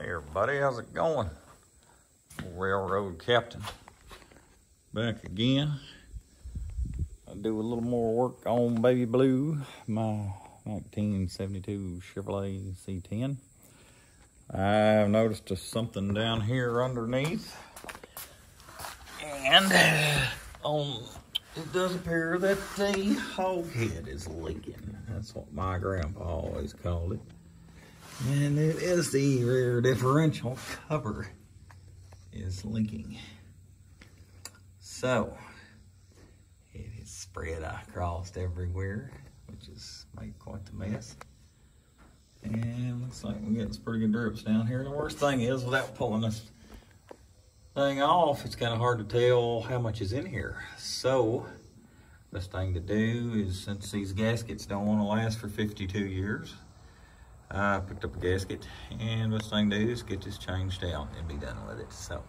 Hey everybody, how's it going? Railroad Captain back again. I'll do a little more work on Baby Blue, my 1972 Chevy C10. I've noticed something down here underneath, and it does appear that the hog head is leaking. That's what my grandpa always called it. And it is the rear differential cover is leaking. So it is spread across everywhere, which has made quite the mess. And looks like we get some pretty good drips down here. The worst thing is, without pulling this thing off, it's kind of hard to tell how much is in here. So best thing to do is, since these gaskets don't want to last for 52 years, I picked up a gasket, and best thing to do is get this changed out and be done with it. So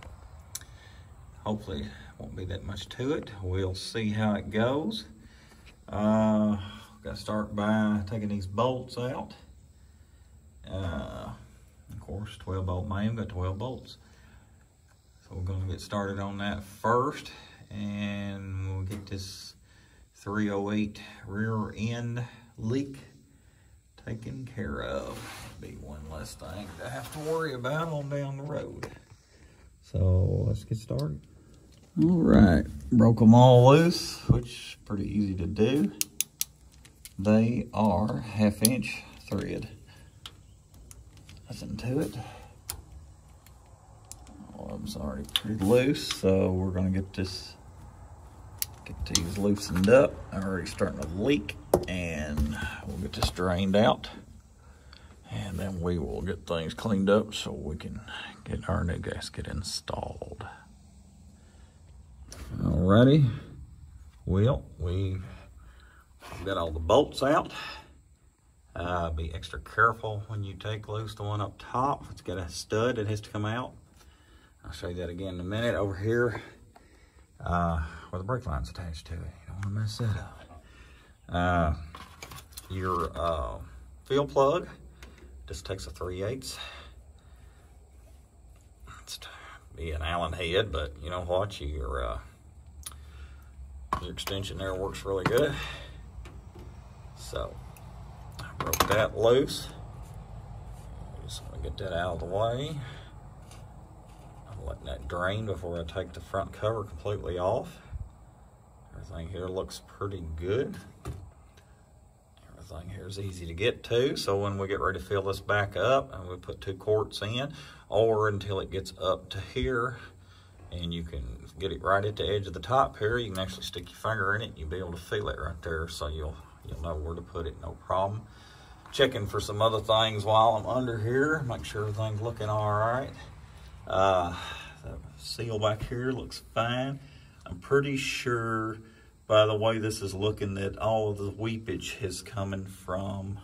hopefully it won't be that much to it. We'll see how it goes. Got to start by taking these bolts out. Of course, 12 bolt main, got 12 bolts. So we're going to get started on that first, and we'll get this 308 rear end leak taken care of. Be one less thing to have to worry about on down the road. So let's get started. All right, broke them all loose, which is pretty easy to do. They are 1/2 inch thread. Nothing to it. All of them's already pretty loose, so we're gonna get these loosened up. They're already starting to leak, and we'll get this drained out, and then we will get things cleaned up so we can get our new gasket installed. Alrighty, well, we've got all the bolts out. Be extra careful when you take loose the one up top. It's got a stud that has to come out. I'll show you that again in a minute. Over here, where the brake line's attached to it. You don't want to mess that up. Your fuel plug just takes a 3/8. It's be an Allen head, but you know what? Your extension there works really good. So I broke that loose. Just want to get that out of the way. I'm letting that drain before I take the front cover completely off. Everything here looks pretty good. Everything here is easy to get to, so when we get ready to fill this back up, and we put 2 quarts in, or until it gets up to here, and you can get it right at the edge of the top here, you can actually stick your finger in it, and you'll be able to feel it right there, so you'll know where to put it, no problem. Checking for some other things while I'm under here, make sure everything's looking all right. The seal back here looks fine. I'm pretty sure, by the way this is looking, that all of the weepage is coming from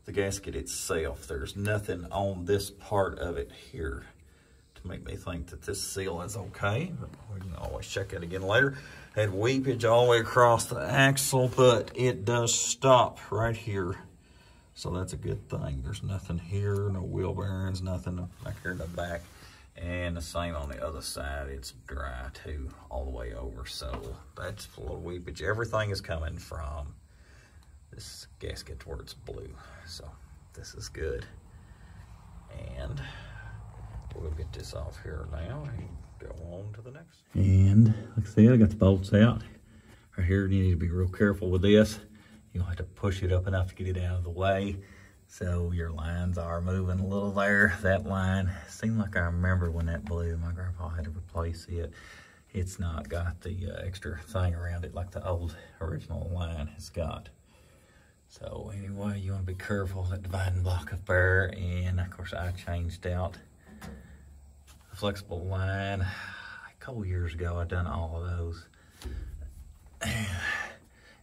the gasket itself. There's nothing on this part of it here to make me think that this seal is okay, but we can always check it again later. Had weepage all the way across the axle, but it does stop right here. So that's a good thing. There's nothing here, no wheel bearings, nothing back here in the back. And the same on the other side, it's dry too, all the way over. So that's full of weepage. Everything is coming from this gasket to where it's blue. So this is good. And we'll get this off here now and go on to the next. And like I said, I got the bolts out. Right here, you need to be real careful with this. You'll have to push it up enough to get it out of the way. So your lines are moving a little there. That line seemed like I remember when that blew. My grandpa had to replace it. It's not got the extra thing around it like the old original line has got. So anyway, you want to be careful that dividing block up there. And of course, I changed out the flexible line a couple years ago. I done all of those.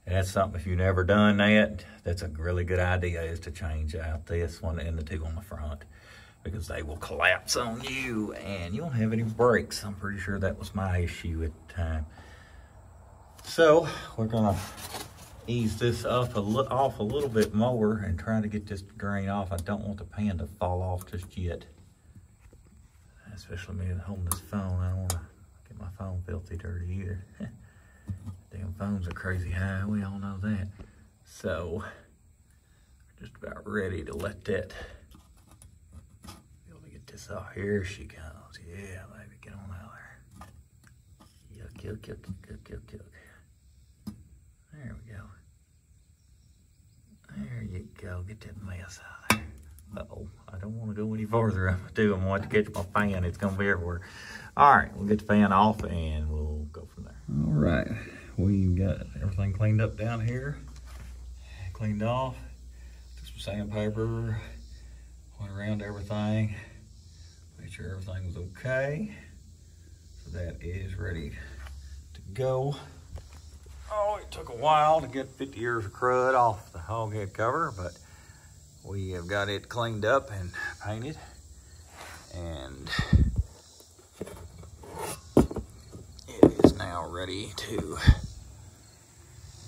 And that's something, if you've never done that, that's a really good idea, is to change out this one and the 2 on the front, because they will collapse on you and you won't have any brakes. I'm pretty sure that was my issue at the time. So we're gonna ease this up off a little bit more and try to get this drain off. I don't want the pan to fall off just yet. Especially me holding this phone. I don't want to get my phone filthy dirty either. Damn phones are crazy high, we all know that. So, we're just about ready to let that, be able to get this off. Here she comes. Yeah, baby, get on out there. Yuck, yuck, yuck, yuck, yuck, yuck. There we go. There you go, get that mess out of there. Uh-oh, I don't want to go any farther. I'm going to have to catch my fan. It's going to be everywhere. All right, we'll get the fan off and we'll go from there. All right, we've got everything cleaned up down here. Cleaned off. Took some sandpaper. Went around everything. Made sure everything was okay. So that is ready to go. Oh, it took a while to get 50 years of crud off the hog head cover, but we have got it cleaned up and painted, and it is now ready to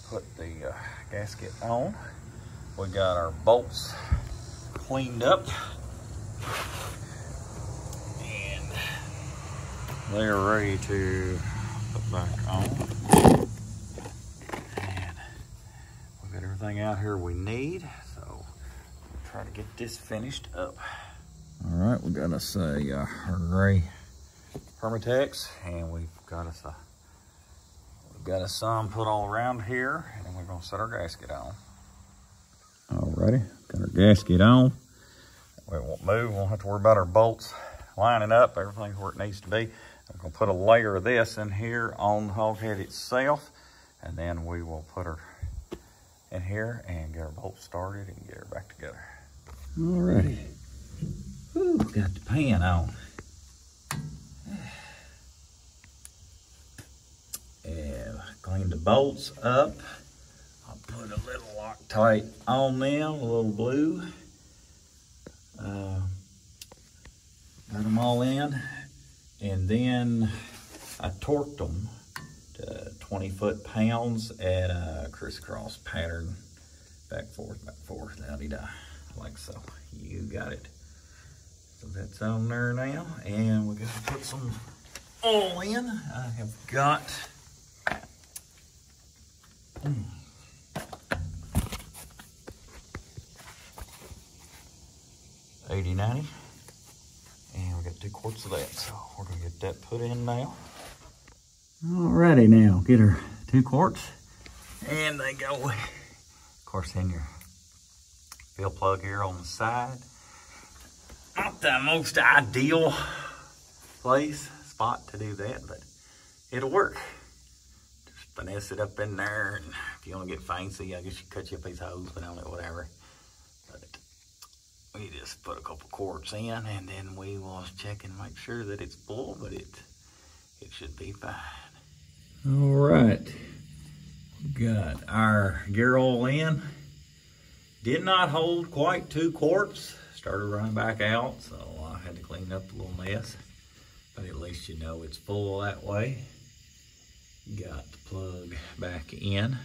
put the gasket on. We got our bolts cleaned up, and they're ready to put back on. And we've got everything out here we need. Try to get this finished up. All right, we got us a gray Permatex, and we've got us some put all around here, and then we're gonna set our gasket on. Alrighty, got our gasket on. We won't move. We won't have to worry about our bolts lining up. Everything's where it needs to be. I'm gonna put a layer of this in here on the hog head itself, and then we will put her in here and get our bolts started and get her back together. Alrighty. Ooh, got the pan on. And clean the bolts up. I'll put a little Loctite on them, a little blue. Got them all in. And then I torqued them to 20 foot-pounds at a crisscross pattern. Back, forth, la-di-da. Like so. You got it. So that's on there now. And we're going to put some oil in. I have got 80-90. And we got 2 quarts of that. So we're going to get that put in now. Alrighty now. Get our 2 quarts. And they go, of course, in your fill plug here on the side. Not the most ideal spot to do that, but it'll work. Just finesse it up in there, and if you want to get fancy, I guess you cut you a piece of hose, but I don't know, whatever. But we just put a couple quarts in, and then we will check and make sure that it's full, but it should be fine. All right, got our gear oil in. Did not hold quite 2 quarts. Started running back out, so I had to clean up a little mess. But at least you know it's full that way. Got the plug back in.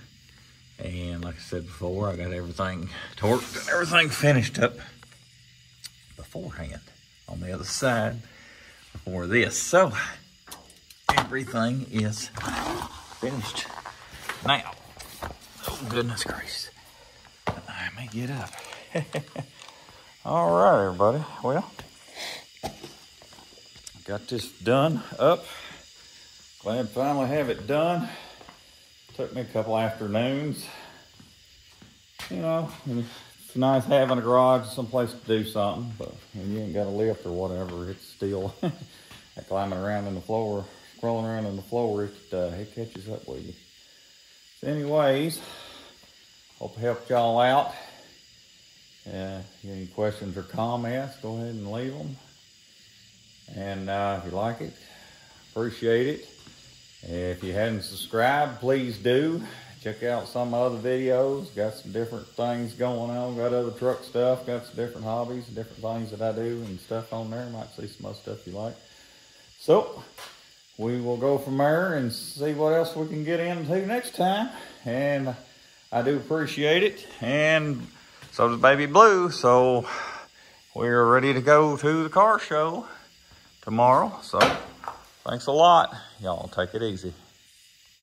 And like I said before, I got everything torqued and everything finished up beforehand on the other side before this. So everything is finished. Now, oh goodness gracious. I may get up. All right, everybody. Well, got this done up. Glad to finally have it done. Took me a couple afternoons. You know, it's nice having a garage, someplace to do something, but when you ain't got a lift or whatever, it's still climbing around on the floor, crawling around on the floor, it catches up with you. So anyways, hope I helped y'all out. Any questions or comments, go ahead and leave them. And if you like it, appreciate it. If you hadn't subscribed, please do. Check out some other videos. Got some different things going on. Got other truck stuff. Got some different hobbies, different things that I do and stuff on there. Might see some other stuff you like. So we will go from there and see what else we can get into next time. And I do appreciate it, and so does Baby Blue. So we're ready to go to the car show tomorrow. So thanks a lot. Y'all take it easy.